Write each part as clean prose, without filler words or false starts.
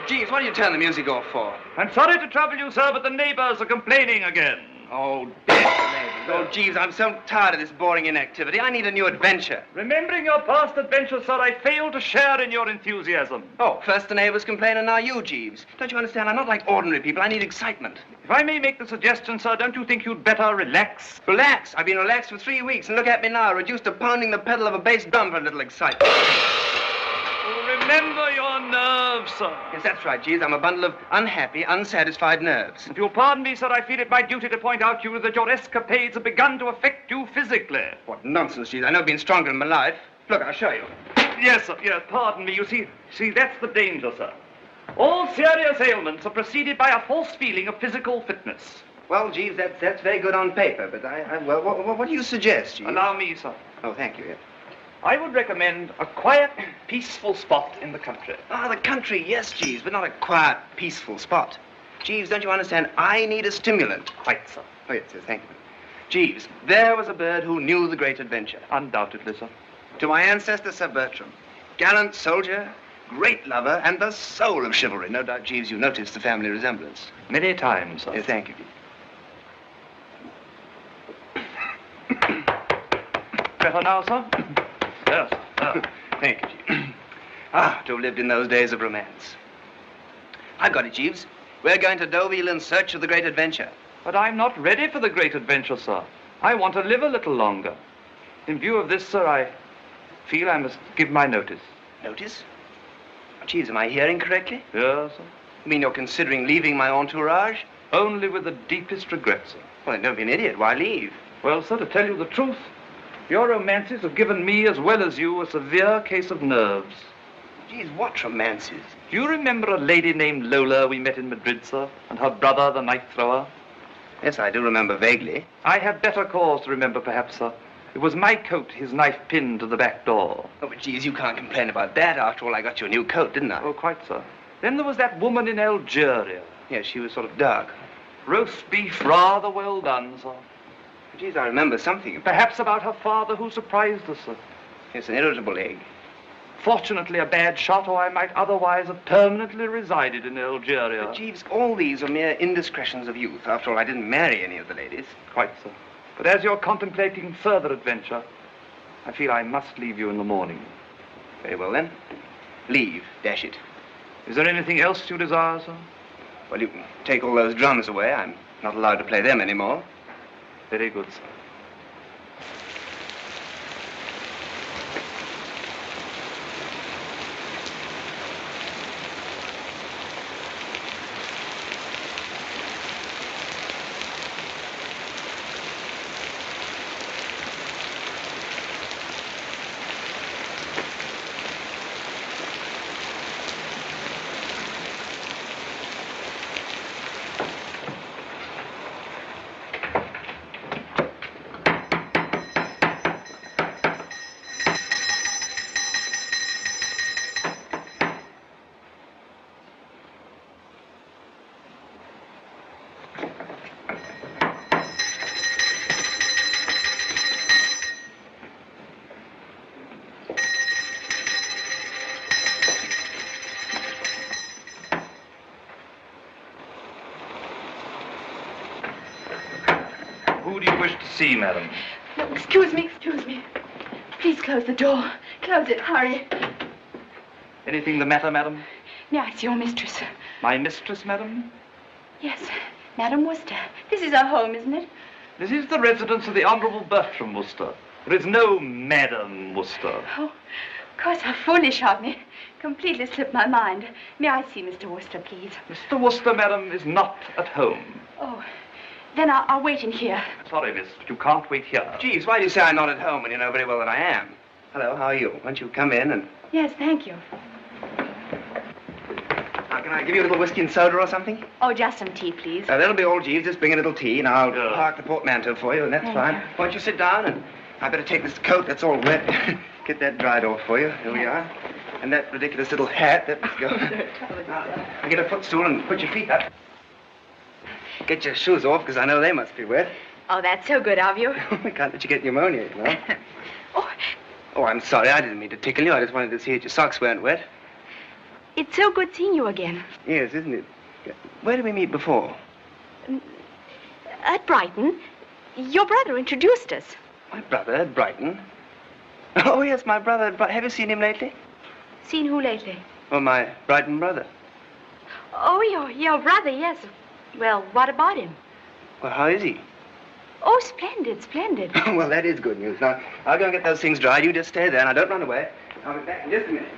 Jeeves, what do you turn the music off for? I'm sorry to trouble you, sir, but the neighbors are complaining again. Oh, damn the neighbors. Oh, Jeeves, I'm so tired of this boring inactivity. I need a new adventure. Remembering your past adventures, sir, I fail to share in your enthusiasm. Oh, first the neighbors complain and now you, Jeeves. Don't you understand? I'm not like ordinary people. I need excitement. If I may make the suggestion, sir, don't you think you'd better relax? Relax? I've been relaxed for 3 weeks, and look at me now, reduced to pounding the pedal of a bass drum for a little excitement. Oh, remember your nerves, sir. Yes, that's right, Jeeves. I'm a bundle of unhappy, unsatisfied nerves. If you'll pardon me, sir, I feel it my duty to point out to you that your escapades have begun to affect you physically. What nonsense, Jeeves. I've never been stronger in my life. Look, I'll show you. Yes, sir. Yes, pardon me. You see, that's the danger, sir. All serious ailments are preceded by a false feeling of physical fitness. Well, Jeeves, that's very good on paper, but well, what do you suggest, Jeeves? Allow me, sir. Oh, thank you, yes. I would recommend a quiet, peaceful spot in the country. Ah, the country, yes, Jeeves, but not a quiet, peaceful spot. Jeeves, don't you understand? I need a stimulant. Quite, sir. Oh, yes, thank you. Jeeves, there was a bird who knew the great adventure. Undoubtedly, sir. To my ancestor, Sir Bertram, gallant soldier, great lover, and the soul of chivalry. No doubt, Jeeves, you noticed the family resemblance. Many times, sir. Yes, thank you. Better now, sir? Yes. Thank you, Jeeves. Ah, to have lived in those days of romance. I've got it, Jeeves. We're going to Deauville in search of the great adventure. But I'm not ready for the great adventure, sir. I want to live a little longer. In view of this, sir, I feel I must give my notice. Notice? Jeeves, am I hearing correctly? Yes, sir. You mean you're considering leaving my entourage? Only with the deepest regret, sir. Well, don't be an idiot. Why leave? Well, sir, to tell you the truth, your romances have given me, as well as you, a severe case of nerves. Jeeves, what romances? Do you remember a lady named Lola we met in Madrid, sir, and her brother, the knife thrower? Yes, I do remember vaguely. I have better cause to remember, perhaps, sir. It was my coat his knife pinned to the back door. Oh, but Jeeves, you can't complain about that. After all, I got you a new coat, didn't I? Oh, quite, sir. Then there was that woman in Algeria. Yes, she was sort of dark. Roast beef rather well done, sir. Jeeves, I remember something. Perhaps about her father who surprised us, sir. Yes, an irritable egg. Fortunately, a bad shot, or I might otherwise have permanently resided in Algeria. But, Jeeves, all these are mere indiscretions of youth. After all, I didn't marry any of the ladies. Quite, sir. But as you're contemplating further adventure, I feel I must leave you in the morning. Very well, then. Leave, dash it. Is there anything else you desire, sir? Well, you can take all those drums away. I'm not allowed to play them anymore. Very good, sir. Who do you wish to see, madam? No, excuse me. Please close the door. Close it, hurry. Anything the matter, madam? May I see your mistress? My mistress, madam? Yes, Madam Worcester. This is our home, isn't it? This is the residence of the Honourable Bertram Worcester. There is no Madam Worcester. Oh, of course, how foolish of me. Completely slipped my mind. May I see Mr. Worcester, please? Mr. Worcester, madam, is not at home. Oh, then I'll wait in here. Sorry, miss, but you can't wait here. Jeeves, why do you say I'm not at home when you know very well that I am? Hello, how are you? Won't you come in and... Yes, thank you. Now, can I give you a little whiskey and soda or something? Oh, just some tea, please. That'll be all, Jeeves. Just bring a little tea, and I'll Yeah. park the portmanteau for you, and that's Thank fine. you. Why don't you sit down, and I better take this coat that's all wet. Get that dried off for you. Here we are. And that ridiculous little hat. That must go. I'll get a footstool and put your feet up. Get your shoes off, because I know they must be wet. Oh, that's so good of you. I can't let you get pneumonia, you know. Oh, Oh, I'm sorry. I didn't mean to tickle you. I just wanted to see that your socks weren't wet. It's so good seeing you again. Yes, isn't it? Where did we meet before? At Brighton. Your brother introduced us. My brother at Brighton? Oh, yes, my brother at Brighton. Have you seen him lately? Seen who lately? Well, my Brighton brother. Oh, your brother, yes. Well, what about him? Well, how is he? Oh, splendid, splendid. Well, that is good news. Now, I'll go and get those things dried. You just stay there. Now, don't run away. I'll be back in just a minute.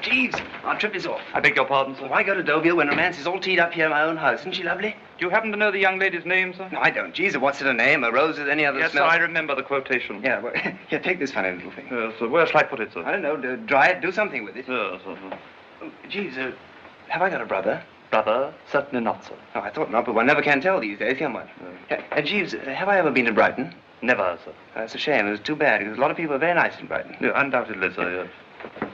Jeeves, our trip is off. I beg your pardon, sir. Why go to Deauville when romance is all teed up here in my own house? Isn't she lovely? Do you happen to know the young lady's name, sir? No, I don't. Jeeves, what's her name? A rose with any other Yes, smell? sir, I remember the quotation. Yeah, well, here, take this funny little thing. Yes, sir. Where shall I put it, sir? I don't know. Dry it. Do something with it. Yes, sir. Oh, Jeeves, have I got a brother? Brother? Certainly not, sir. Oh, I thought not, but one never can tell these days, can one? Jeeves, have I ever been to Brighton? Never, sir. That's a shame. It was too bad, because a lot of people are very nice in Brighton. Yeah, undoubtedly, sir, yes.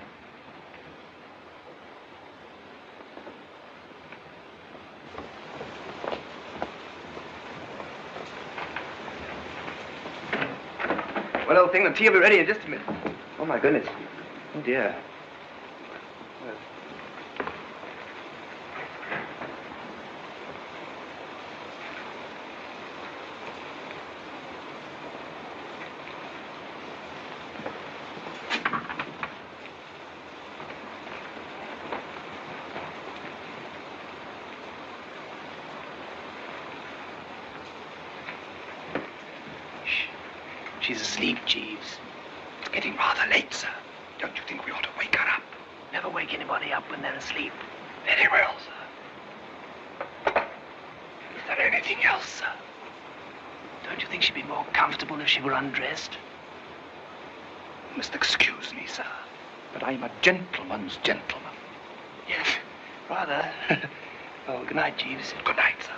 Well, old thing, the tea will be ready in just a minute. Oh, my goodness. Oh, dear. She's asleep, Jeeves. It's getting rather late, sir. Don't you think we ought to wake her up? Never wake anybody up when they're asleep. Very well, sir. Is there anything else, sir? Don't you think she'd be more comfortable if she were undressed? You must excuse me, sir, but I'm a gentleman's gentleman. Yes, rather. Oh, good night, Jeeves. Good night, sir.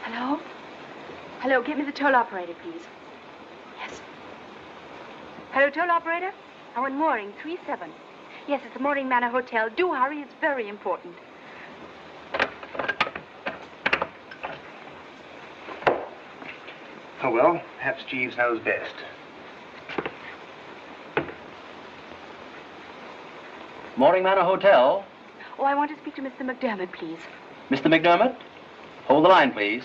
Hello? Hello, get me the toll operator, please. Yes. Hello, toll operator? I want mooring 37. Yes, it's the Mooring Manor Hotel. Do hurry, it's very important. Oh, well, perhaps Jeeves knows best. Mooring Manor Hotel. Oh, I want to speak to Mr. McDermott, please. Mr. McDermott? Hold the line, please.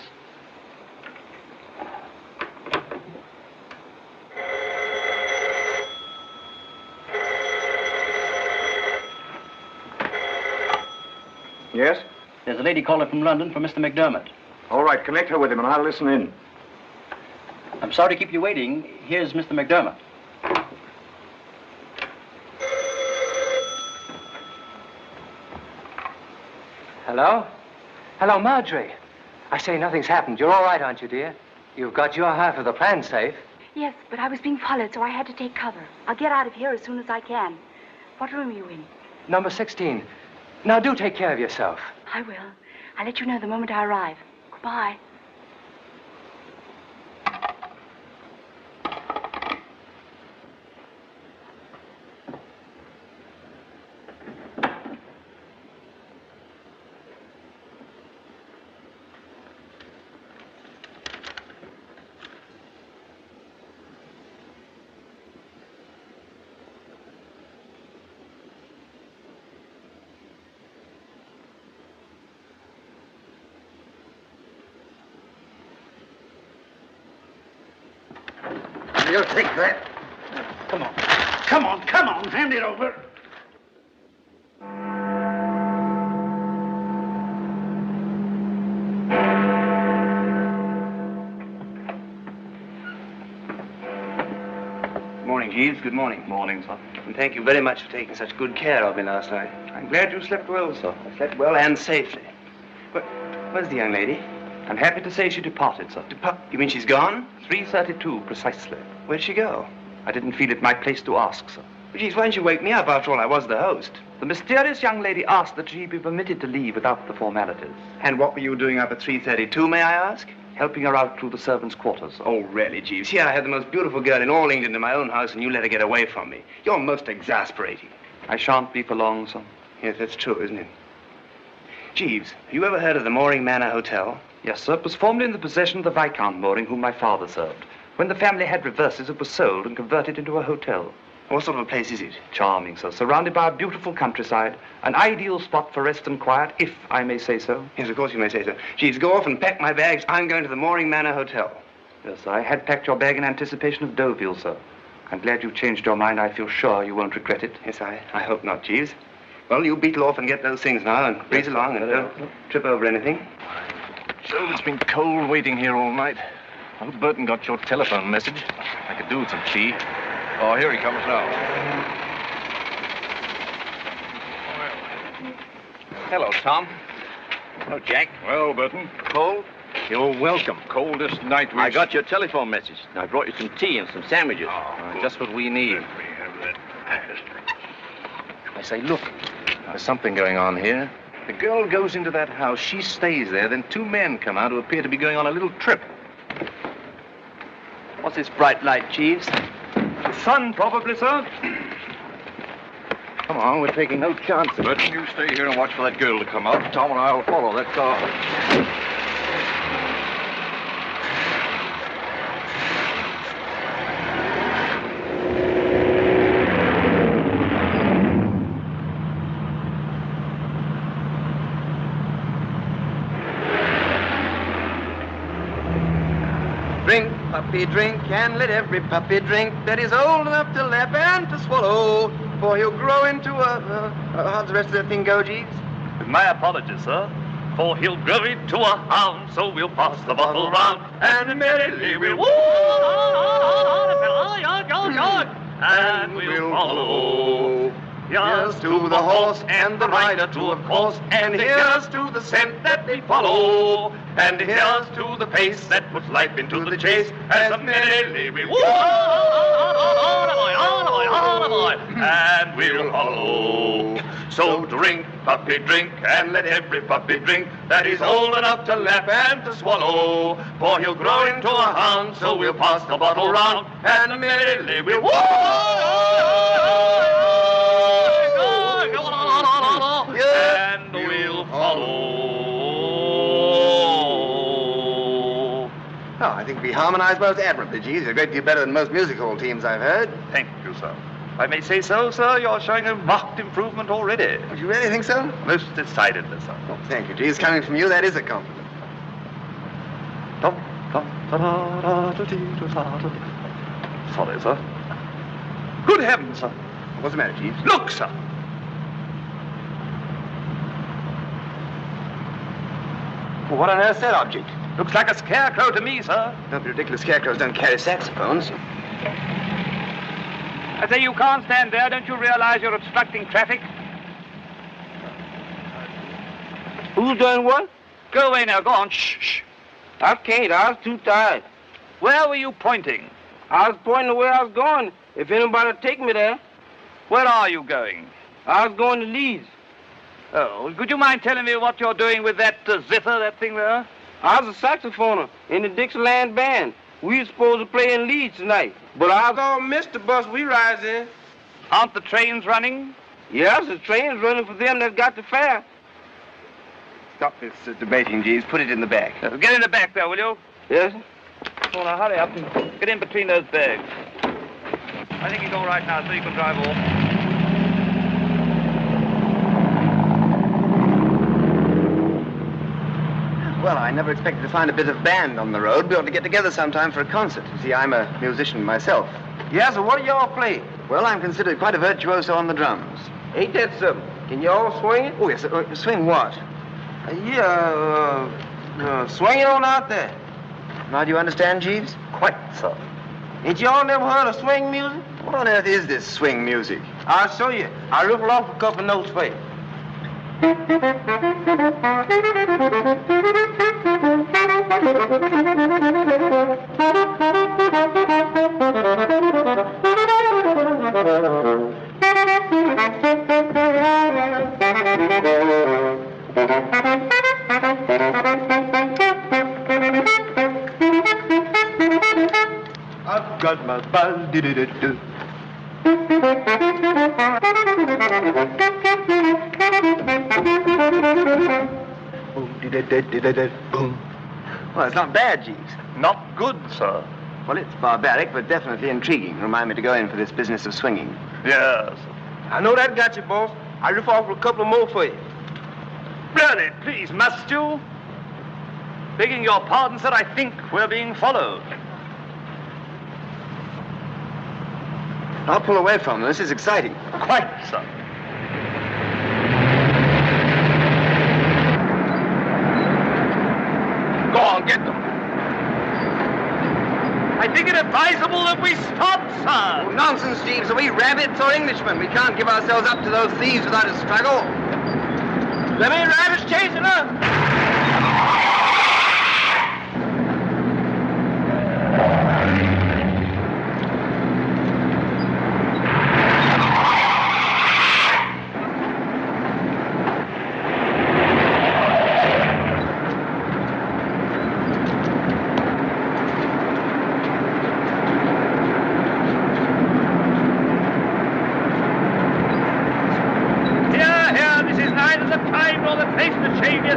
Yes? There's a lady calling from London for Mr. McDermott. All right, connect her with him and I'll listen in. I'm sorry to keep you waiting. Here's Mr. McDermott. Hello? Hello, Marjorie. I say nothing's happened. You're all right, aren't you, dear? You've got your half of the plan safe. Yes, but I was being followed, so I had to take cover. I'll get out of here as soon as I can. What room are you in? Number 16. Now, do take care of yourself. I will. I'll let you know the moment I arrive. Goodbye. You'll take that. Come on. Come on, come on. Hand it over. Morning, Jeeves. Good morning. Morning, sir. And thank you very much for taking such good care of me last night. I'm glad you slept well, sir. I slept well and safely. But where's the young lady? I'm happy to say she departed, sir. You mean she's gone? 3:32, precisely. Where'd she go? I didn't feel it my place to ask, sir. Well, Jeeves, why didn't you wake me up? After all, I was the host. The mysterious young lady asked that she be permitted to leave without the formalities. And what were you doing up at 3:32, may I ask? Helping her out through the servants' quarters. Oh, really, Jeeves? Here I had the most beautiful girl in all England in my own house, and you let her get away from me. You're most exasperating. I shan't be for long, sir. Yes, that's true, isn't it? Jeeves, have you ever heard of the Mooring Manor Hotel? Yes, sir. It was formerly in the possession of the Viscount Mooring, whom my father served. When the family had reverses, it was sold and converted into a hotel. What sort of a place is it? Charming, sir. Surrounded by a beautiful countryside. An ideal spot for rest and quiet, if I may say so. Yes, of course you may say so. Jeeves, go off and pack my bags. I'm going to the Mooring Manor Hotel. Yes, I had packed your bag in anticipation of Deauville, sir. I'm glad you've changed your mind. I feel sure you won't regret it. Yes, I hope not, Jeeves. Well, you beetle off and get those things now and breeze along and don't trip over anything. So it's been cold waiting here all night. I hope Burton got your telephone message. I could do with some tea. Oh, here he comes now. Hello, Tom. Hello, Jack. Well, Burton, cold? You're welcome. Coldest night we've... I got your telephone message. I brought you some tea and some sandwiches. just what we need. I say, look, there's something going on here. The girl goes into that house, she stays there, then two men come out who appear to be going on a little trip. What's this bright light, Jeeves? The sun, probably, sir. Come on, we're taking no chances. Burton, you stay here and watch for that girl to come out. Tom and I will follow that car. Drink, puppy, drink, and let every puppy drink that is old enough to lap and to swallow, for he'll grow into how's the rest of that thing go, Jeeves? With my apologies, sir. For he'll grow into a hound, so we'll pass the bottle round, and merrily we'll walk, and we'll follow. Here's to the horse and the rider too, of course, and here's to the scent that they follow, and here's to the pace that puts life into the chase, as merrily we walk, and we'll follow. So drink, puppy, drink, and let every puppy drink that is old enough to lap and to swallow, for he'll grow into a hound, so we'll pass the bottle round, and merrily we'll and we'll follow. Oh, I think we harmonized most admirably, Jeeves. You're a great deal better than most music hall teams I've heard. Thank you, sir. If I may say so, sir, you're showing a marked improvement already. Would you really think so? Most decidedly, sir. Oh, thank you, Jeeves. Coming from you, that is a compliment. Sorry, sir. Good heavens, sir. What's the matter, Jeeves? Look, sir. Well, what on earth's that object? Looks like a scarecrow to me, sir. Don't be ridiculous. Scarecrows don't carry saxophones. I say, you can't stand there. Don't you realize you're obstructing traffic? Who's doing what? Go away now. Go on. Shh, shh. I can't. I was too tired. Where were you pointing? I was pointing the way I was going. If anybody would take me there. Where are you going? I was going to Leeds. Oh, could you mind telling me what you're doing with that zither, that thing there? I was a saxophoner in the Dixieland band. We were supposed to play in Leeds tonight. But I was all missed the bus we rides in. Aren't the trains running? Yes, the train's running for them that got the fare. Stop this debating, Jeeves. Put it in the back. Get in the back there, will you? Yes? Oh, now hurry up and get in between those bags. I think he's all right now, so you can drive off. Well, I never expected to find a bit of band on the road. We ought to get together sometime for a concert. You see, I'm a musician myself. Yes, so what do y'all play? Well, I'm considered quite a virtuoso on the drums. Ain't that something? Can y'all swing it? Oh, yes. Swing what? Swing it on out there. Now, do you understand, Jeeves? Quite so. Ain't y'all never heard of swing music? What on earth is this swing music? I'll show you. I'll riffle off a couple notes for you. I've got my ball-dee-dee-dee-doo. Boom. Well, it's not bad, Jeeves. Not good, sir. Well, it's barbaric, but definitely intriguing. Remind me to go in for this business of swinging. Yes. I know that got you, boss. I'll riff off a couple more for you. Really, please, must you? Begging your pardon, sir, I think we're being followed. I'll pull away from them. This is exciting. Quite, sir. Go on, get them. I think it advisable that we stop, sir. Oh, nonsense, Jeeves. Are we rabbits or Englishmen? We can't give ourselves up to those thieves without a struggle. Them ain't rabbits chasing us.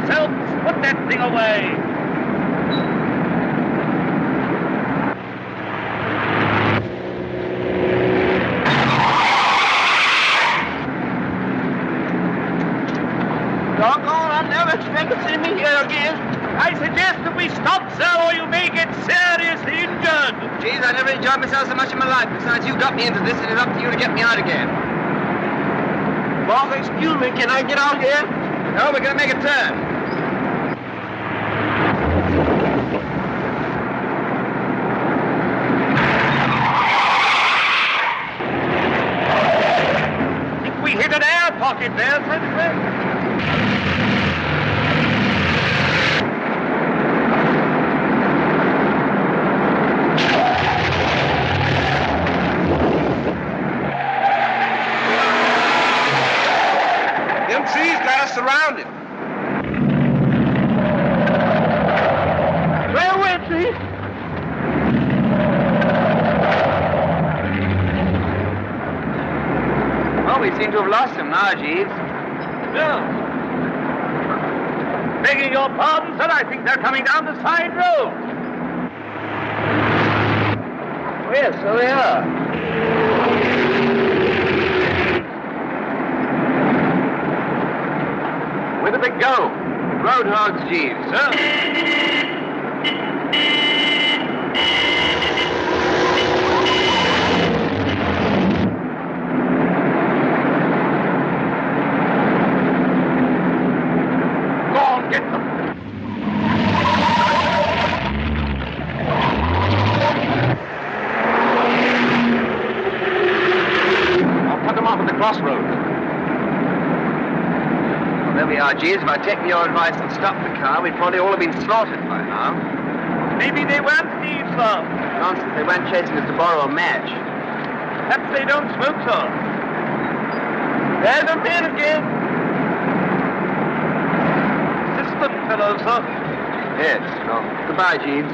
Put that thing away. Doggone, I never expected to see me here again. I suggest that we stop, sir, or you may get seriously injured. Jeeves, I never enjoyed myself so much in my life. Besides, you got me into this, and it's up to you to get me out again. Boss, excuse me, can I get out here? No, we're going to make a turn. We hit an air pocket there, Treacher. Them trees got us surrounded. Railway trees. Well, we seem to have lost him now, Jeeves. No. Begging your pardon, sir, I think they're coming down the side road. Oh, yes, so they are. Where do they go? Roadhogs, Jeeves. Sir? Go on, get them. crossroads. Well, there we are, Jeeves. If I'd taken your advice and stopped the car, we'd probably all have been slaughtered by now. Maybe they weren't thieves, sir. Nonsense. They weren't chasing us to borrow a match. Perhaps they don't smoke, sir. There's a man again. System fellow, sir. Yes. Well, goodbye, Jeeves.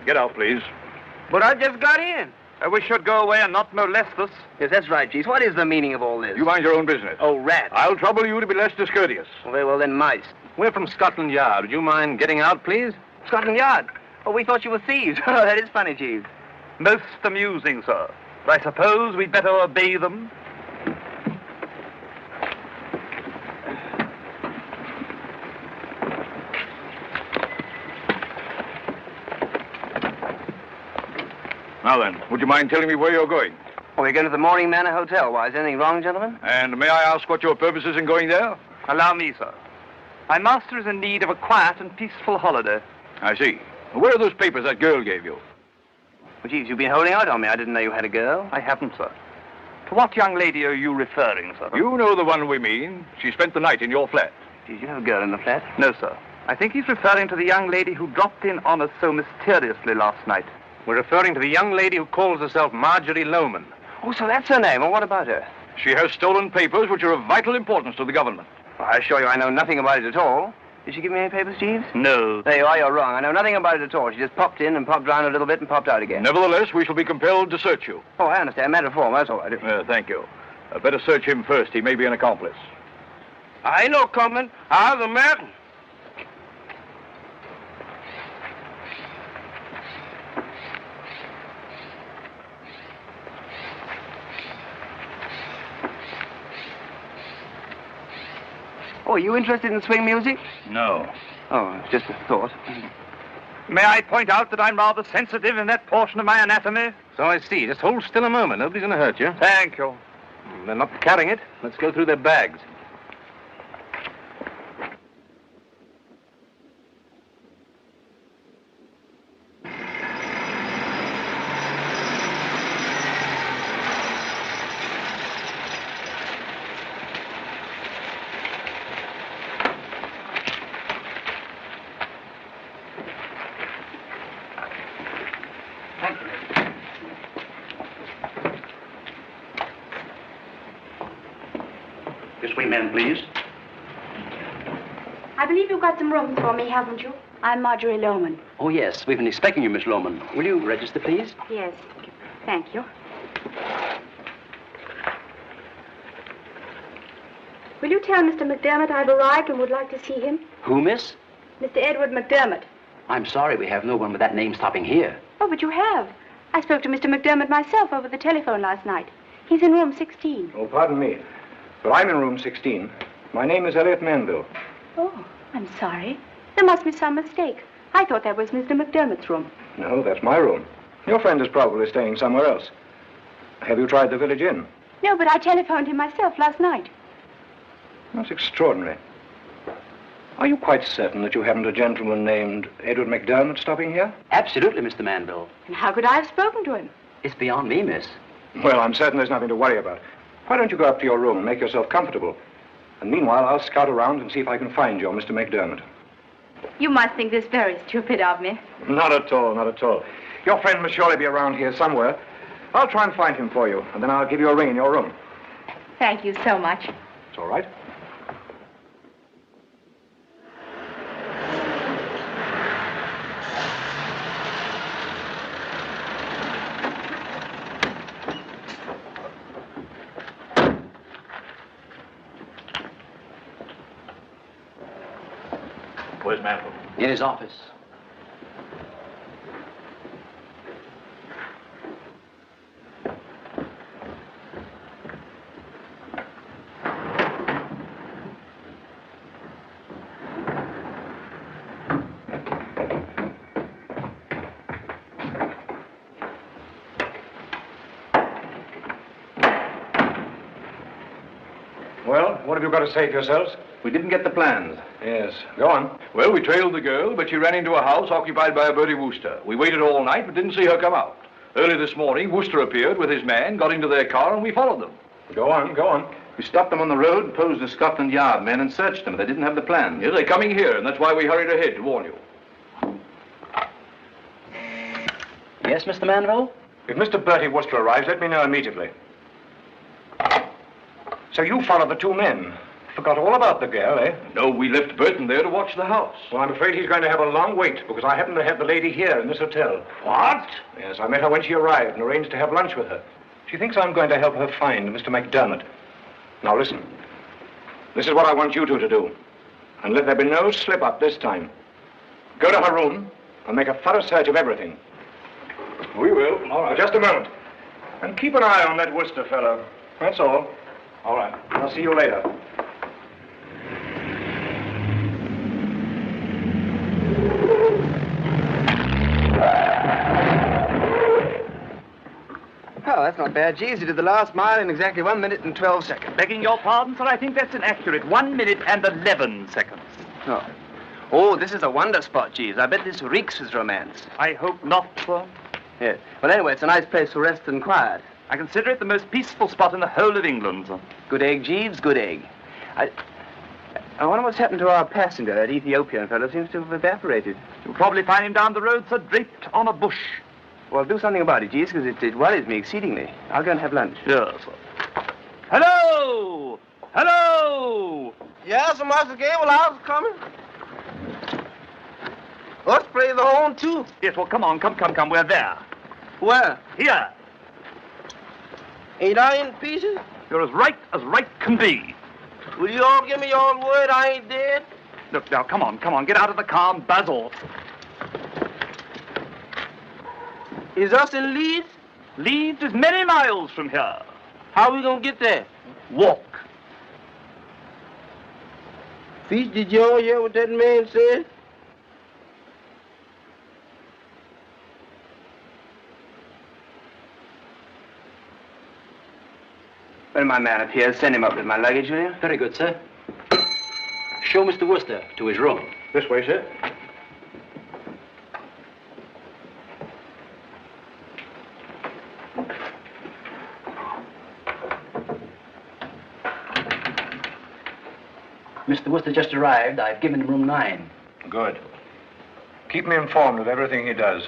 Get out, please. But I just got in. We should go away and not molest us. Yes, that's right, Jeeves. What is the meaning of all this? You mind your own business. Oh, rats. I'll trouble you to be less discourteous. Well, very well, then, mice. We're from Scotland Yard. Would you mind getting out, please? Scotland Yard. Oh, we thought you were thieves. Oh, that is funny, Jeeves. Most amusing, sir. But I suppose we'd better obey them. Now then, would you mind telling me where you're going? Oh, we're going to the Mooring Manor Hotel. Why, is anything wrong, gentlemen? And may I ask what your purpose is in going there? Allow me, sir. My master is in need of a quiet and peaceful holiday. I see. Where are those papers that girl gave you? Well, Jeeves, you've been holding out on me. I didn't know you had a girl. I haven't, sir. To what young lady are you referring, sir? You know the one we mean. She spent the night in your flat. Jeeves, you have a girl in the flat? No, sir. I think he's referring to the young lady who dropped in on us so mysteriously last night. We're referring to the young lady who calls herself Marjorie Lohman. Oh, so that's her name. Well, what about her? She has stolen papers which are of vital importance to the government. Well, I assure you I know nothing about it at all. Did she give me any papers, Jeeves? No. There you are. You're wrong. I know nothing about it at all. She just popped in and popped round a little bit and popped out again. Nevertheless, we shall be compelled to search you. Oh, I understand. Matter of form. That's all right. Thank you. Better search him first. He may be an accomplice. I ain't no coming. I was American. Oh, are you interested in swing music? No. Oh, it's just a thought. May I point out that I'm rather sensitive in that portion of my anatomy? So I see. Just hold still a moment. Nobody's going to hurt you. Thank you. They're not carrying it. Let's go through their bags. This way, ma'am, please. I believe you've got some rooms for me, haven't you? I'm Marjorie Lohman. Oh, yes. We've been expecting you, Miss Lohman. Will you register, please? Yes. Thank you. Will you tell Mr. McDermott I've arrived and would like to see him? Who, miss? Mr. Edward McDermott. I'm sorry we have no one with that name stopping here. Oh, but you have. I spoke to Mr. McDermott myself over the telephone last night. He's in room 16. Oh, pardon me. But I'm in room 16. My name is Elliot Manville. Oh, I'm sorry. There must be some mistake. I thought that was Mr. McDermott's room. No, that's my room. Your friend is probably staying somewhere else. Have you tried the village inn? No, but I telephoned him myself last night. That's extraordinary. Are you quite certain that you haven't a gentleman named Edward McDermott stopping here? Absolutely, Mr. Manville. And how could I have spoken to him? It's beyond me, miss. Well, I'm certain there's nothing to worry about. Why don't you go up to your room and make yourself comfortable? And meanwhile, I'll scout around and see if I can find your Mr. McDermott. You must think this very stupid of me. Not at all, not at all. Your friend must surely be around here somewhere. I'll try and find him for you, and then I'll give you a ring in your room. Thank you so much. It's all right. Where's Manville? In his office. Well, what have you got to say for yourselves? We didn't get the plans. Yes, go on. Well, we trailed the girl, but she ran into a house occupied by a Bertie Wooster. We waited all night, but didn't see her come out. Early this morning, Worcester appeared with his man, got into their car, and we followed them. Go on, go on. We stopped them on the road, posed as Scotland Yard men, and searched them. They didn't have the plan. Yes, they're coming here, and that's why we hurried ahead to warn you. Yes, Mr. Manville? If Mr. Bertie Worcester arrives, let me know immediately. So you followed the two men. Forgot all about the girl, eh? No, we left Burton there to watch the house. Well, I'm afraid he's going to have a long wait, because I happen to have the lady here in this hotel. What? Yes, I met her when she arrived and arranged to have lunch with her. She thinks I'm going to help her find Mr. McDermott. Now listen. This is what I want you two to do. And let there be no slip-up this time. Go to her room and make a thorough search of everything. We will. All right. Just a moment. And keep an eye on that Worcester fellow. That's all. All right. I'll see you later. Oh, that's not bad, Jeeves. You did the last mile in exactly 1 minute and 12 seconds. Begging your pardon, sir, I think that's inaccurate. 1 minute and 11 seconds. Oh. Oh, this is a wonder spot, Jeeves. I bet this reeks with romance. I hope not, sir. Yes. Well, anyway, it's a nice place for rest and quiet. I consider it the most peaceful spot in the whole of England, sir. Good egg, Jeeves, good egg. I wonder what's happened to our passenger. That Ethiopian fellow seems to have evaporated. You'll probably find him down the road, sir, draped on a bush. Well, do something about it, Jeeves, because it worries me exceedingly. I'll go and have lunch. Yes, sir. Hello! Hello! Yes, Master Greville, I was coming. Let's play the horn, too. Yes, well, come on, come. We're there. Where? Here. Ain't I in pieces? You're as right can be. Will you all give me your word I ain't dead? Look, now, come on. Get out of the car and buzz off. Is us in Leeds? Leeds is many miles from here. How we gonna get there? Walk. Feast, did you all hear what that man said? When my man appears, send him up with my luggage, will you? Very good, sir. Show Mr. Worcester to his room. This way, sir. Mr. Worcester just arrived. I've given him room 9. Good. Keep me informed of everything he does.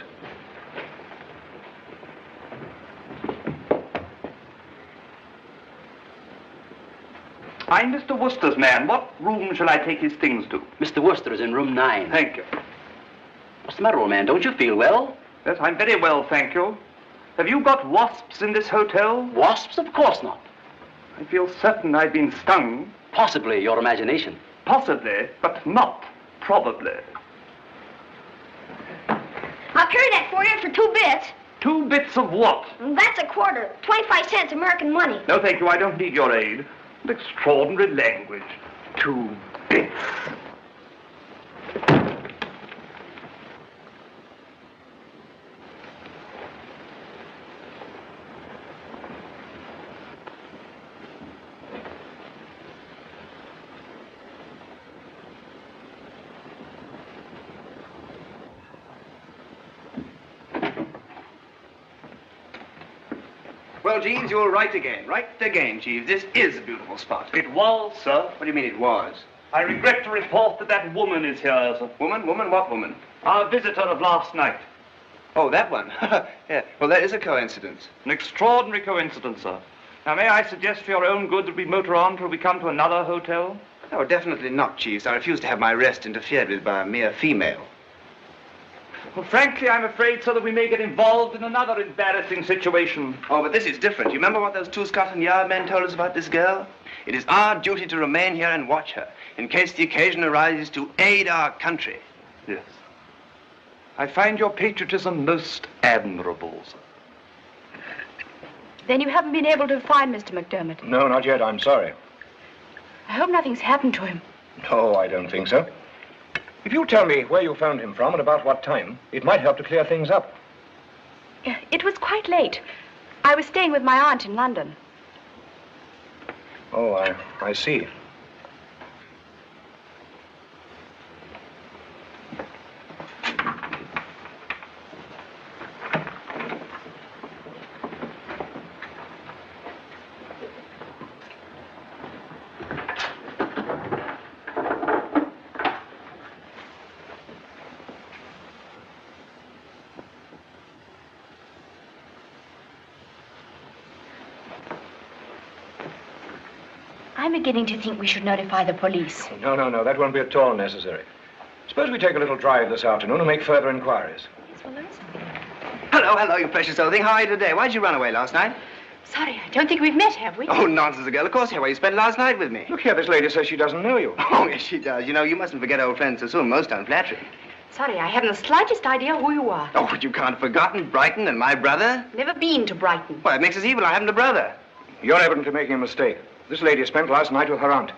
I'm Mr. Worcester's man. What room shall I take his things to? Mr. Worcester is in room 9. Thank you. What's the matter, old man? Don't you feel well? Yes, I'm very well, thank you. Have you got wasps in this hotel? Wasps? Of course not. I feel certain I've been stung. Possibly your imagination. Possibly, but not probably. I'll carry that for you for 2 bits. 2 bits of what? That's a quarter. 25 cents American money. No, thank you. I don't need your aid. Extraordinary language. 2 bits. Well, Jeeves, you're right again. Right again, Jeeves. This is a beautiful spot. It was, sir. What do you mean it was? I regret to report that woman is here, sir. Woman? What woman? Our visitor of last night. Oh, that one. Yeah. Well, that is a coincidence. An extraordinary coincidence, sir. Now, may I suggest for your own good that we motor on till we come to another hotel? No, definitely not, Jeeves. I refuse to have my rest interfered with by a mere female. Well, frankly, I'm afraid, sir, that we may get involved in another embarrassing situation. Oh, but this is different. You remember what those 2 Scotland Yard men told us about this girl? It is our duty to remain here and watch her, in case the occasion arises to aid our country. Yes. I find your patriotism most admirable, sir. Then you haven't been able to find Mr. McDermott? No, not yet. I'm sorry. I hope nothing's happened to him. No, I don't think so. If you tell me where you found him from and about what time, it might help to clear things up. It was quite late. I was staying with my aunt in London. Oh, I see. I'm beginning to think we should notify the police. No, no, no. That won't be at all necessary. Suppose we take a little drive this afternoon and make further inquiries. Yes, well, there is something. Hello, hello, you precious old thing. How are you today? Why'd you run away last night? Sorry, I don't think we've met, have we? Oh, nonsense, girl. Of course you have. Why you spent last night with me. Look here, this lady says she doesn't know you. Oh, yes, she does. You know, you mustn't forget old friends so soon. Most unflattering. Sorry, I haven't the slightest idea who you are. Oh, but you can't have forgotten Brighton and my brother? Never been to Brighton. Well, it makes us evil. I haven't a brother. You're evidently making a mistake. This lady spent last night with her aunt.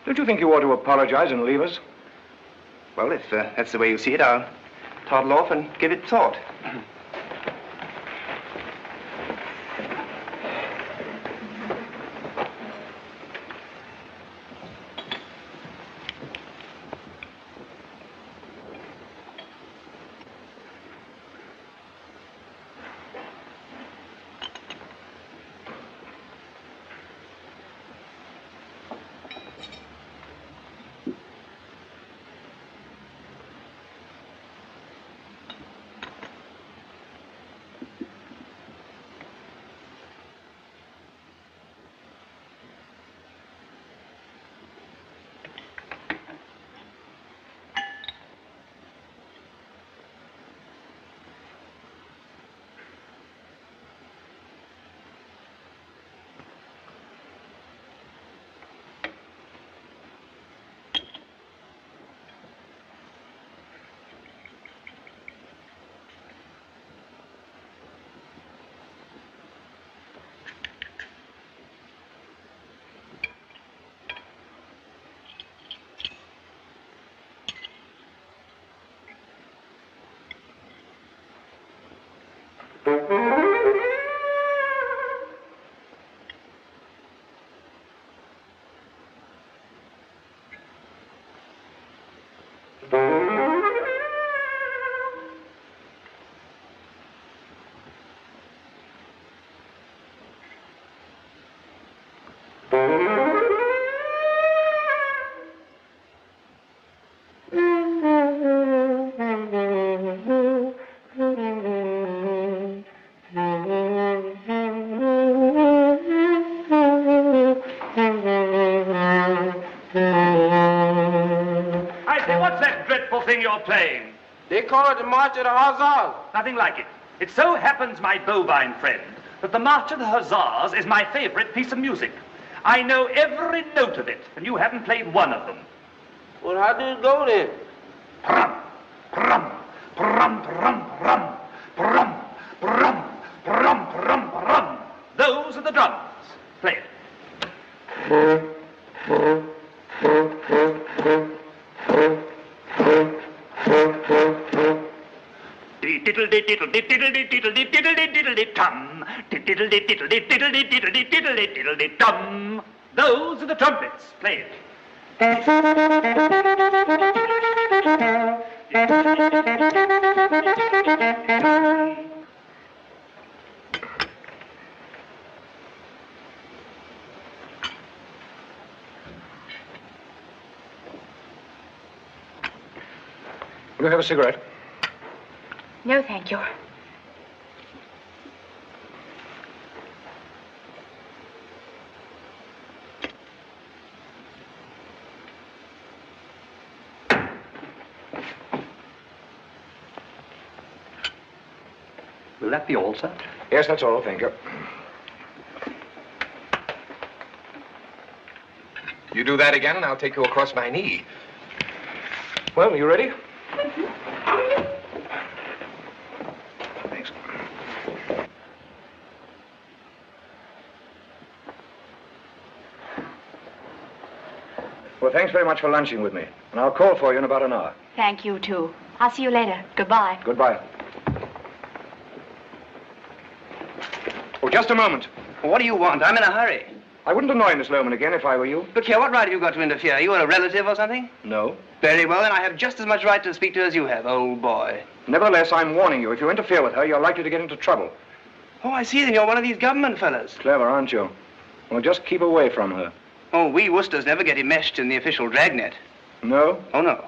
Don't you think you ought to apologize and leave us? Well, if that's the way you see it, I'll toddle off and give it thought. Thing you're playing? They call it the March of the Hussars. Nothing like it. It so happens, my bovine friend, that the March of the Hussars is my favorite piece of music. I know every note of it, and you haven't played one of them. Well, how do it go then? Prum, prum, prum, prum, prum, prum, prum, prum, prum, prum. Those are the drums. Play it. Tum. Those are the trumpets. Play it. Will you have a cigarette? No, thank you. Will that be all, sir? Yes, that's all, thank you. You do that again, and I'll take you across my knee. Well, are you ready? Thanks. Well, thanks very much for lunching with me. And I'll call for you in about an hour. Thank you, too. I'll see you later. Goodbye. Goodbye. Oh, just a moment. What do you want? I'm in a hurry. I wouldn't annoy Miss Lohman again if I were you. Look here, what right have you got to interfere? Are you a relative or something? No. Very well, then I have just as much right to speak to her as you have, old boy. Nevertheless, I'm warning you. If you interfere with her, you're likely to get into trouble. Oh, I see. Then you're one of these government fellas. Clever, aren't you? Well, just keep away from her. Oh, we Worcesters never get enmeshed in the official dragnet. No? Oh, no.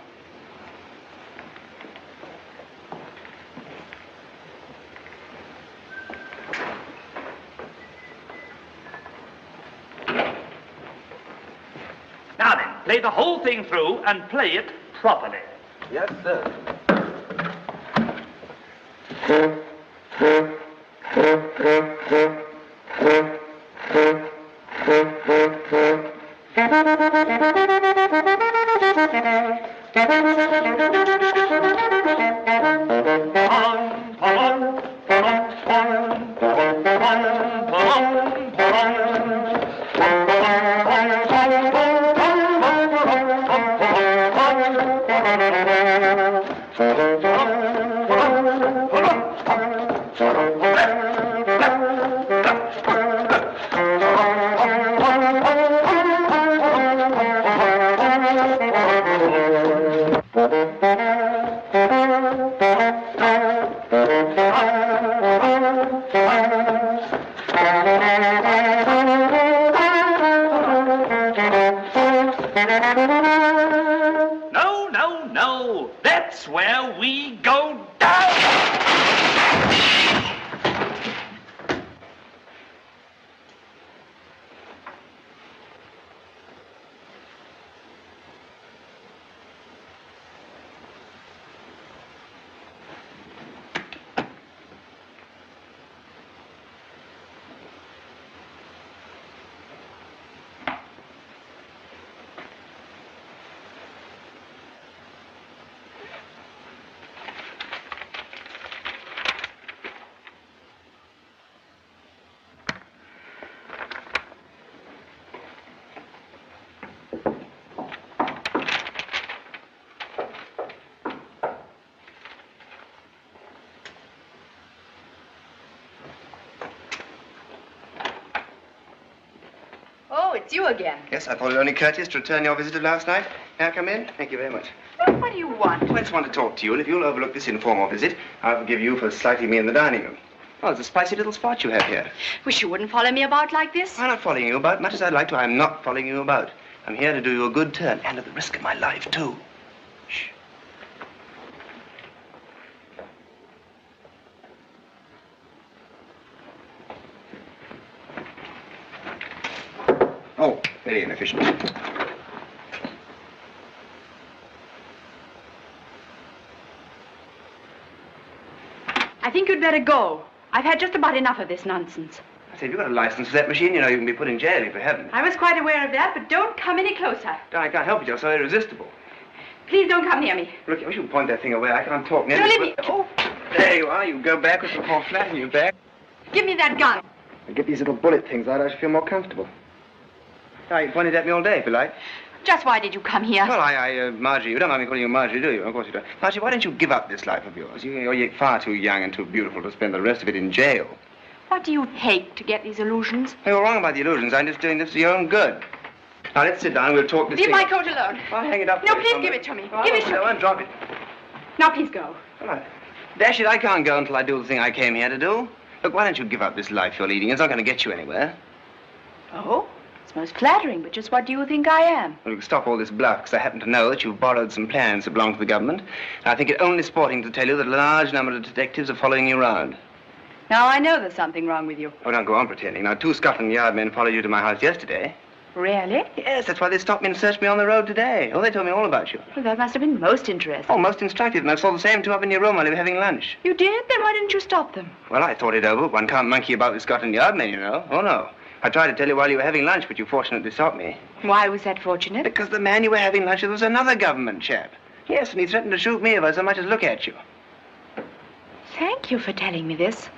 play the whole thing through and play it properly. Yes, sir. No. That's where we go down. Oh, it's you again. Yes, I thought it only courteous to return your visit of last night. May I come in? Thank you very much. Well, what do you want? I just want to talk to you, and if you'll overlook this informal visit, I'll forgive you for slighting me in the dining room. Oh, it's a spicy little spot you have here. Wish you wouldn't follow me about like this. I'm not following you about. Much as I'd like to, I'm not following you about. I'm here to do you a good turn, and at the risk of my life, too. Shh. Oh, very inefficient. I think you'd better go. I've had just about enough of this nonsense. I say, if you've got a license for that machine, you know you can be put in jail if you haven't. I was quite aware of that, but don't come any closer. I can't help it, you're so irresistible. Please don't come near me. Look, I wish you'd point that thing away. I can't talk near Don't this, let me... but- Oh, there you are. You go backwards and fall flat on your back. Give me that gun. And get these little bullet things out, I should feel more comfortable. You can point it at me all day, if you like. Just why did you come here? Well, Margie, you don't mind me calling you Margie, do you? Of course you don't. Margie, why don't you give up this life of yours? You're far too young and too beautiful to spend the rest of it in jail. What do you take to get these illusions? You're wrong about the illusions. I'm just doing this for your own good. Now, let's sit down. We'll talk this Leave thing. my coat alone. I'll hang it up. No, for you please somewhere. give it to me. Oh, Give it to no, me. I'll drop it. Now, please go. All right. Dash it, I can't go until I do the thing I came here to do. Look, why don't you give up this life you're leading? It's not going to get you anywhere. Oh? It's most flattering, but just what do you think I am? Well, you can stop all this bluff, because I happen to know that you've borrowed some plans that belong to the government. And I think it only sporting to tell you that a large number of detectives are following you around. Now, I know there's something wrong with you. Oh, don't go on pretending. Now, 2 Scotland Yard men followed you to my house yesterday. Really? Yes, that's why they stopped me and searched me on the road today. Oh, they told me all about you. Well, that must have been most interesting. Oh, most instructive. And I saw the same 2 up in your room while you were having lunch. You did? Then why didn't you stop them? Well, I thought it over. One can't monkey about with Scotland Yard men, you know. Oh, no. I tried to tell you while you were having lunch, but you fortunately stopped me. Why was that fortunate? Because the man you were having lunch with was another government chap. Yes, and he threatened to shoot me if I so much as look at you. Thank you for telling me this.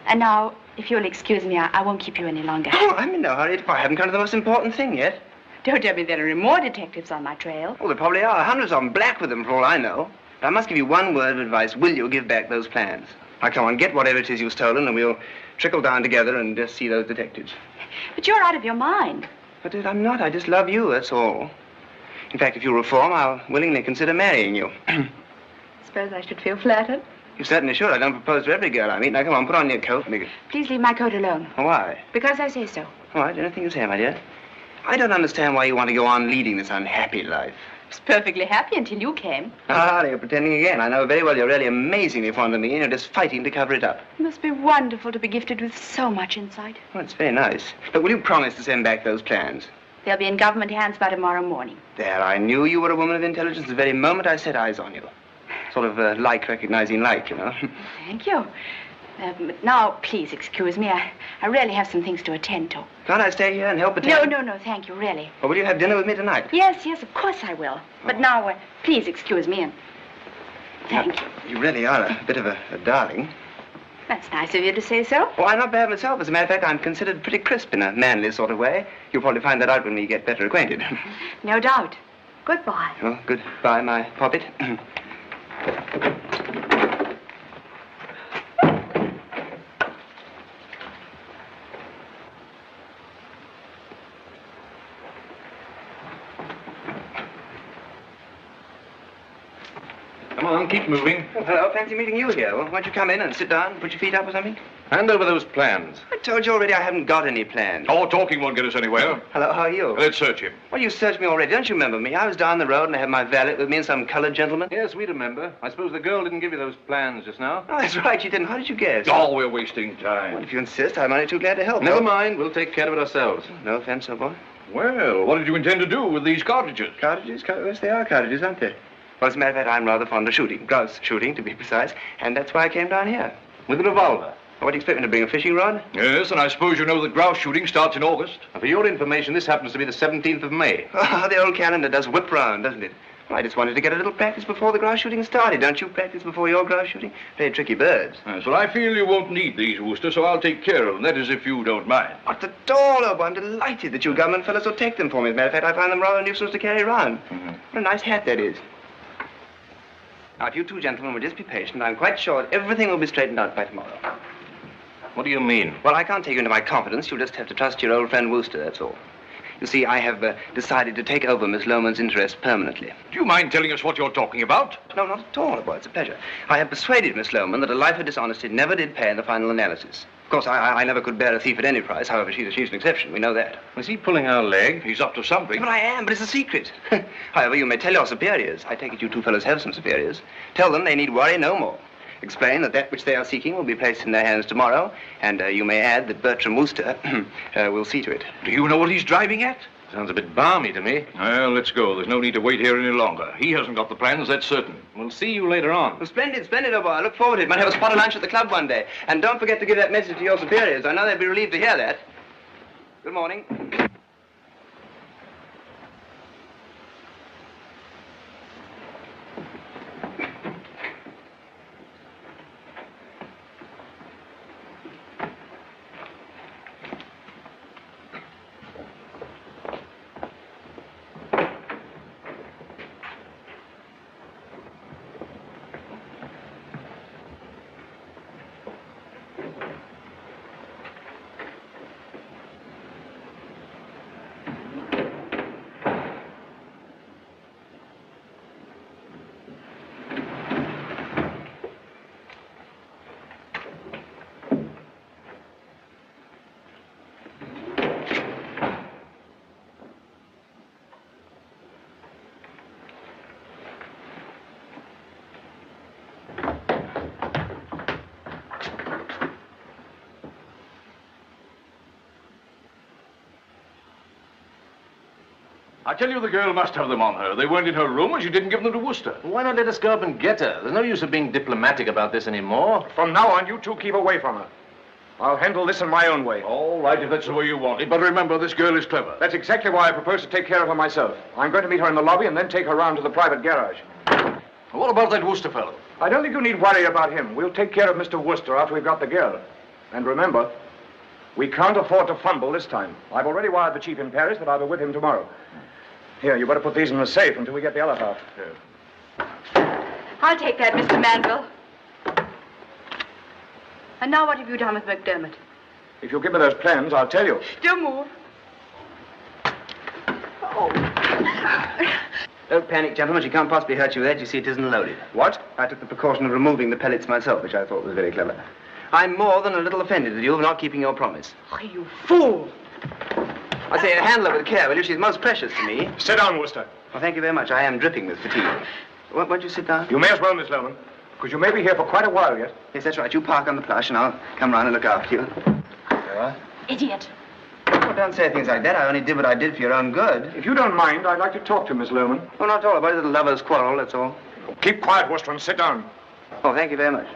And now, if you'll excuse me, I won't keep you any longer. Oh, I'm in no hurry. I haven't come to the most important thing yet. Don't tell me there are more detectives on my trail. Oh, there probably are. Hundreds of them, black with them, for all I know. But I must give you one word of advice. Will you give back those plans? Now, come on, get whatever it is you've stolen, and we'll trickle down together and just see those detectives. But you're out of your mind. But I'm not. I just love you, that's all. In fact, if you reform, I'll willingly consider marrying you. Suppose I should feel flattered. You certainly should. I don't propose to every girl I meet. Now, come on, put on your coat. Please leave my coat alone. Why? Because I say so. All right, anything you say, my dear. I don't understand why you want to go on leading this unhappy life. I was perfectly happy until you came. Ah, you're pretending again. I know very well you're really amazingly fond of me, and you're just fighting to cover it up. It must be wonderful to be gifted with so much insight. Well, it's very nice. But will you promise to send back those plans? They'll be in government hands by tomorrow morning. There, I knew you were a woman of intelligence the very moment I set eyes on you. Sort of like recognizing like, you know. Thank you. But now, please excuse me. I really have some things to attend to. Can't I stay here and help attend? No, thank you, really. Or will you have dinner with me tonight? Yes, of course I will. But now, please excuse me and thank you. You really are a bit of a darling. That's nice of you to say so. Oh, I'm not bad myself. As a matter of fact, I'm considered pretty crisp in a manly sort of way. You'll probably find that out when we get better acquainted. No doubt. Goodbye. Oh, goodbye, my poppet. Come on, keep moving. Oh, hello, fancy meeting you here. Well, why don't you come in and sit down, put your feet up or something? Hand over those plans. I told you already I haven't got any plans. Oh, talking won't get us anywhere. Hello, how are you? Let's search him. Well, you searched me already. Don't you remember me? I was down the road and I had my valet with me and some colored gentleman. Yes, we remember. I suppose the girl didn't give you those plans just now. Oh, that's right, she didn't. How did you guess? Oh, we're wasting time. Well, if you insist, I'm only too glad to help. Never mind. We'll take care of it ourselves. No offense, old boy. Well, what did you intend to do with these cartridges? Cartridges? Yes, they are cartridges, aren't they? Well, as a matter of fact, I'm rather fond of shooting. Grouse shooting, to be precise. And that's why I came down here. With a revolver. What do you expect me to bring, a fishing rod? Yes, and I suppose you know that grouse shooting starts in August. And for your information, this happens to be the 17th of May. Oh, the old calendar does whip round, doesn't it? Well, I just wanted to get a little practice before the grouse shooting started. Don't you practice before your grouse shooting? Very tricky birds. Yes, well, I feel you won't need these, Wooster, so I'll take care of them. That is, if you don't mind. Not at all, Obo. I'm delighted that you government fellows will take them for me. As a matter of fact, I find them rather a nuisance to carry around. What a nice hat that is. Now, if you two gentlemen will just be patient, I'm quite sure that everything will be straightened out by tomorrow. What do you mean? Well, I can't take you into my confidence. You'll just have to trust your old friend Wooster, that's all. You see, I have decided to take over Miss Lohmann's interest permanently. Do you mind telling us what you're talking about? No, not at all, boy. It's a pleasure. I have persuaded Miss Lohmann that a life of dishonesty never did pay in the final analysis. Of course, I never could bear a thief at any price. However, she's an exception. We know that. Is he pulling our leg? He's up to something. But I am, but it's a secret. However, you may tell your superiors. I take it you two fellows have some superiors. Tell them they need worry no more. Explain that which they are seeking will be placed in their hands tomorrow, and you may add that Bertram Wooster will see to it. Do you know what he's driving at? Sounds a bit balmy to me. Well, let's go. There's no need to wait here any longer. He hasn't got the plans, that's certain. We'll see you later on. Well, splendid, old boy. I look forward to it. Might have a spot of lunch at the club one day. And don't forget to give that message to your superiors. I know they'll be relieved to hear that. Good morning. I tell you, the girl must have them on her. They weren't in her room, and she didn't give them to Wooster. Why not let us go up and get her? There's no use of being diplomatic about this anymore. From now on, you two keep away from her. I'll handle this in my own way. All right, if that's the way you want it. But remember, this girl is clever. That's exactly why I propose to take care of her myself. I'm going to meet her in the lobby and then take her round to the private garage. What about that Wooster fellow? I don't think you need worry about him. We'll take care of Mr. Wooster after we've got the girl. And remember, we can't afford to fumble this time. I've already wired the chief in Paris that I'll be with him tomorrow. Here, you better put these in the safe until we get the other half. Yes. I'll take that, Mr. Manville. And now what have you done with McDermott? If you'll give me those plans, I'll tell you. Don't move. Oh. Don't panic, gentlemen. She can't possibly hurt you with that. You see, it isn't loaded. What? I took the precaution of removing the pellets myself, which I thought was very clever. I'm more than a little offended at you for not keeping your promise. Oh, you fool! I say, handle her with care, will you? She's most precious to me. Sit down, Wooster. Well, thank you very much. I am dripping with fatigue. Won't you sit down? You may as well, Miss Lohmann, because you may be here for quite a while yet. Yes, that's right. You park on the plush, and I'll come round and look after you. Idiot. What don't say things like that. I only did what I did for your own good. If you don't mind, I'd like to talk to Miss Lohman. Oh, not at all. About a little lover's quarrel, that's all. Keep quiet, Worcester, and sit down. Oh, thank you very much.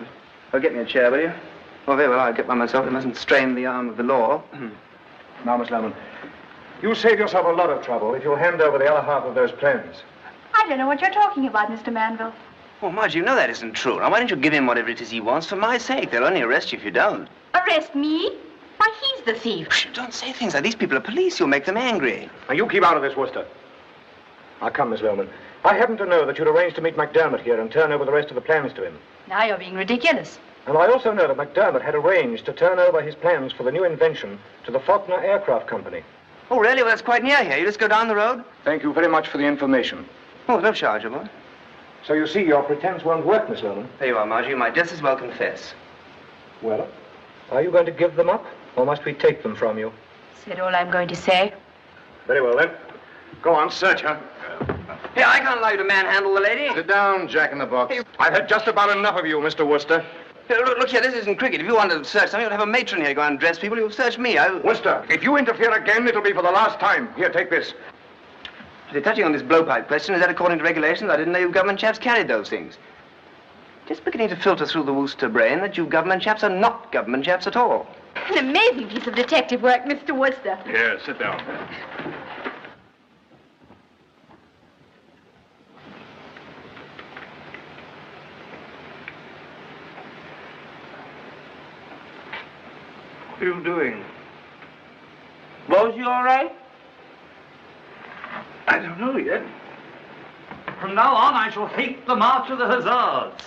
Oh, get me a chair, will you? Oh, very well. I'll get one myself. It mustn't strain the arm of the law. Now, Miss Lohman, you'll save yourself a lot of trouble if you'll hand over the other half of those plans. I don't know what you're talking about, Mr. Manville. Oh, Marge, you know that isn't true. Now, why don't you give him whatever it is he wants for my sake? They'll only arrest you if you don't. Arrest me? Why, he's the thief. Shh, don't say things like these people are police. You'll make them angry. Now, you keep out of this, Worcester. Now, come, Miss Lohman. I happen to know that you'd arranged to meet McDermott here and turn over the rest of the plans to him. Now you're being ridiculous. And I also know that McDermott had arranged to turn over his plans for the new invention to the Faulkner Aircraft Company. Oh, really? Well, that's quite near here. You just go down the road? Thank you very much for the information. Oh, no charge, your boy. So you see, your pretense won't work, Miss Lohman. There you are, Margie. You might just as well confess. Well, are you going to give them up, or must we take them from you? Said all I'm going to say. Very well, then. Go on, search her. Hey, I can't allow you to manhandle the lady. Sit down, Jack-in-the-Box. Hey, I've had just about enough of you, Mr. Worcester. Hey, look here, this isn't cricket. If you want to search something, you'll have a matron here go and dress people. You'll search me. Worcester, if you interfere again, it'll be for the last time. Here, take this. They're touching on this blowpipe question. Is that according to regulations? I didn't know you government chaps carried those things. Just beginning to filter through the Worcester brain that you government chaps are not government chaps at all. An amazing piece of detective work, Mr. Worcester. Here, sit down. What are you doing? Boss, you all right? I don't know yet. From now on, I shall hate the March of the Hussars.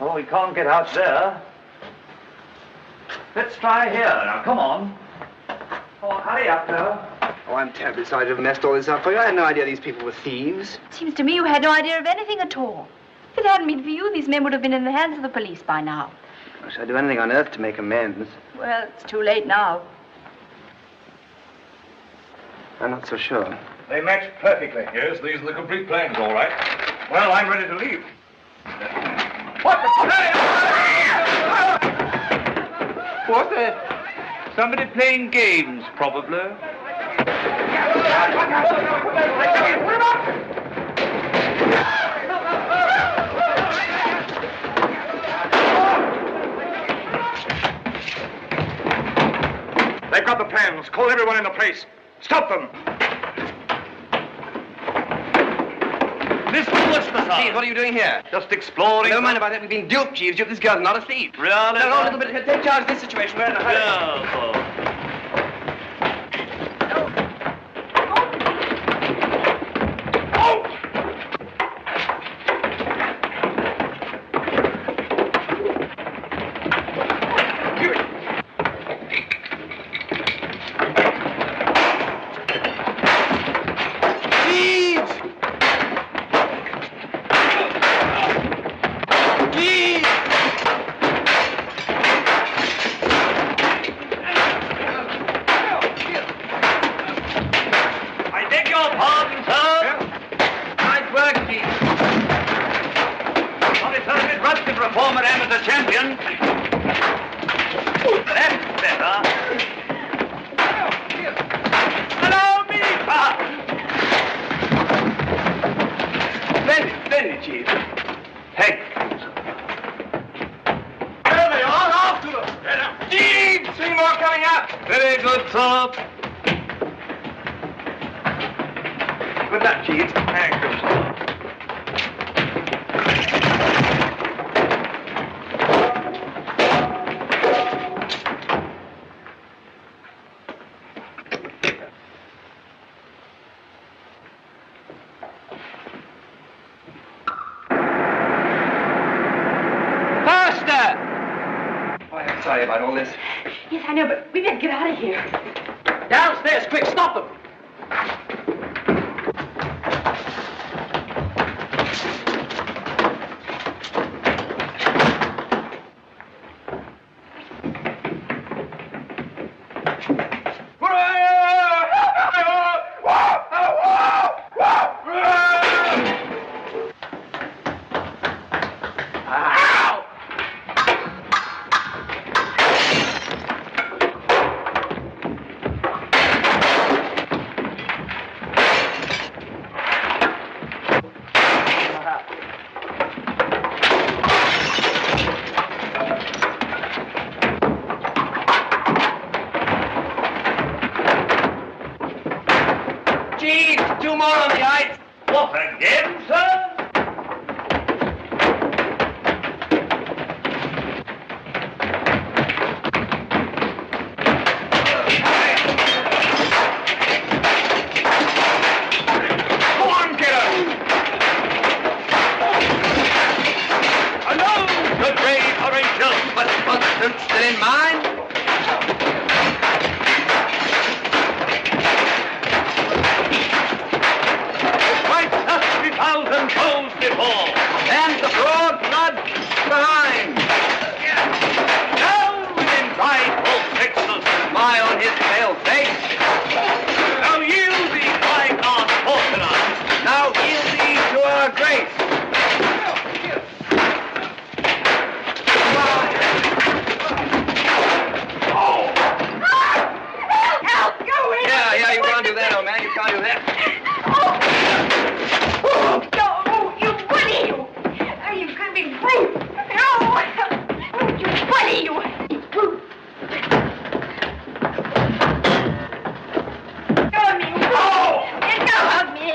Oh, we can't get out there. Let's try here. Now, come on. Oh, hurry up, now. Oh, I'm terribly sorry to have messed all this up for you. I had no idea these people were thieves. Seems to me you had no idea of anything at all. If it hadn't been for you, these men would have been in the hands of the police by now. I shall do anything on earth to make amends. Well, it's too late now. I'm not so sure. They match perfectly. Yes, these are the complete plans, all right. Well, I'm ready to leave. What the... Somebody playing games, probably. They've got the plans. Call everyone in the place. Stop them. Mr. Worcester, Jeeves, what are you doing here? just exploring. Never mind about that. We've been duped, Jeeves. This girl's not a thief. Really? No, a little bit. Take charge of this situation. We're in a hurry. Yeah. Former amateur champion. That's better. Hello, Meepa! Splendid, Chief. Hey. There they are, after them. Jeeves! 3 more coming up. Very good, sir. Good luck, Jeeves. Thank you, sir. Sorry about all this. Yes, I know, but we better get out of here. Downstairs, quick, stop them. Suit still in mind? Quite 30,000 toes before. And the broad flood behind. Down within 5 or 6 of Lie on his pale face. Now yield thee, my unfortunate. Now yield thee to our grace. Help! Go in! Yeah, you can't do that, old man. You can't do that. No, you bully, you! Are you going to be free? No! You bully, you! Go of me! Let go of me!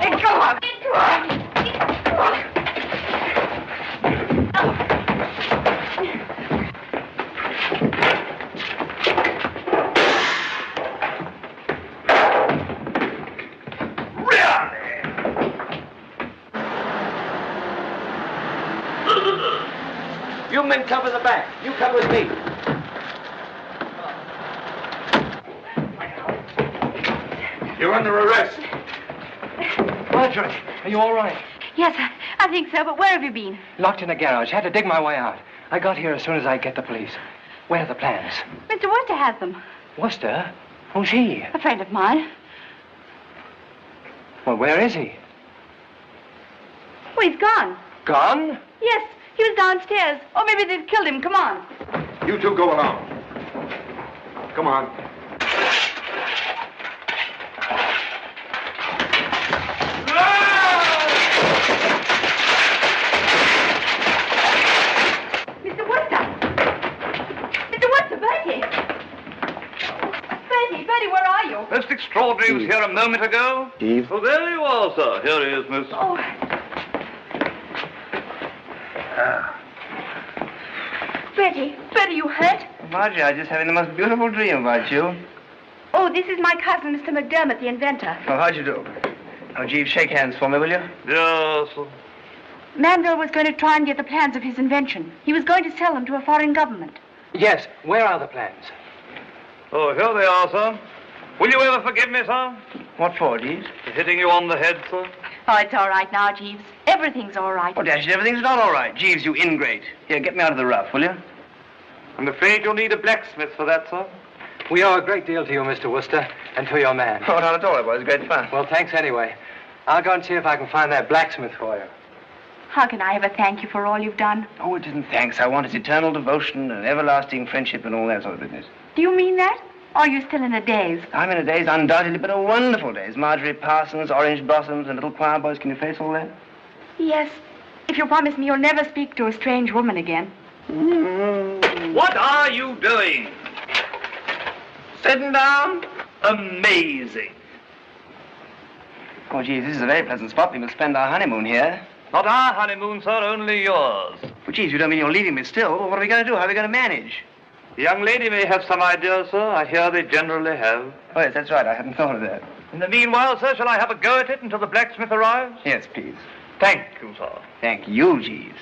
Let go of me! You men cover the back. You come with me. You're under arrest. Marjorie, are you all right? Yes, I think so, but where have you been? Locked in a garage. Had to dig my way out. I got here as soon as I get the police. Where are the plans? Mr. Worcester has them. Worcester? Who's he? A friend of mine. Well, where is he? Oh, he's gone. Gone? Yes, he was downstairs. Or maybe they've killed him. Come on. You two go along. Come on. Mr. Worcester! Mr. Worcester, Bertie! Bertie, where are you? Most extraordinary was here a moment ago. Jeeves? Oh, there you are, sir. Here he is, miss. Oh, Bertie, you hurt? Marjorie, I was just having the most beautiful dream about you. Oh, this is my cousin, Mr. McDermott, the inventor. Oh, how'd you do? Oh, Jeeves, shake hands for me, will you? Yes, sir. Manville was going to try and get the plans of his invention. He was going to sell them to a foreign government. Yes. Where are the plans? Oh, here they are, sir. Will you ever forgive me, sir? What for, Jeeves? For hitting you on the head, sir? Oh, it's all right now, Jeeves. Everything's all right. Oh, dash it, everything's not all right. Jeeves, you ingrate. Here, get me out of the rough, will you? I'm afraid you'll need a blacksmith for that, sir. We owe a great deal to you, Mr. Worcester, and to your man. Oh, not at all. It was great fun. Well, thanks anyway. I'll go and see if I can find that blacksmith for you. How can I ever thank you for all you've done? Oh, it isn't thanks. I want his eternal devotion and everlasting friendship and all that sort of business. Do you mean that? Or are you still in a daze? I'm in a daze, undoubtedly, but a wonderful daze. Marjorie Parsons, orange blossoms, and little choir boys. Can you face all that? Yes. If you promise me you'll never speak to a strange woman again. What are you doing? Sitting down? Amazing. Oh, geez, this is a very pleasant spot. We will spend our honeymoon here. Not our honeymoon, sir, only yours. Oh, geez, you don't mean you're leaving me still? Well, what are we going to do? How are we going to manage? The young lady may have some idea, sir. I hear they generally have. Oh, yes, that's right. I hadn't thought of that. In the meanwhile, sir, shall I have a go at it until the blacksmith arrives? Yes, please. Thank you, sir. Thank you, Jeeves.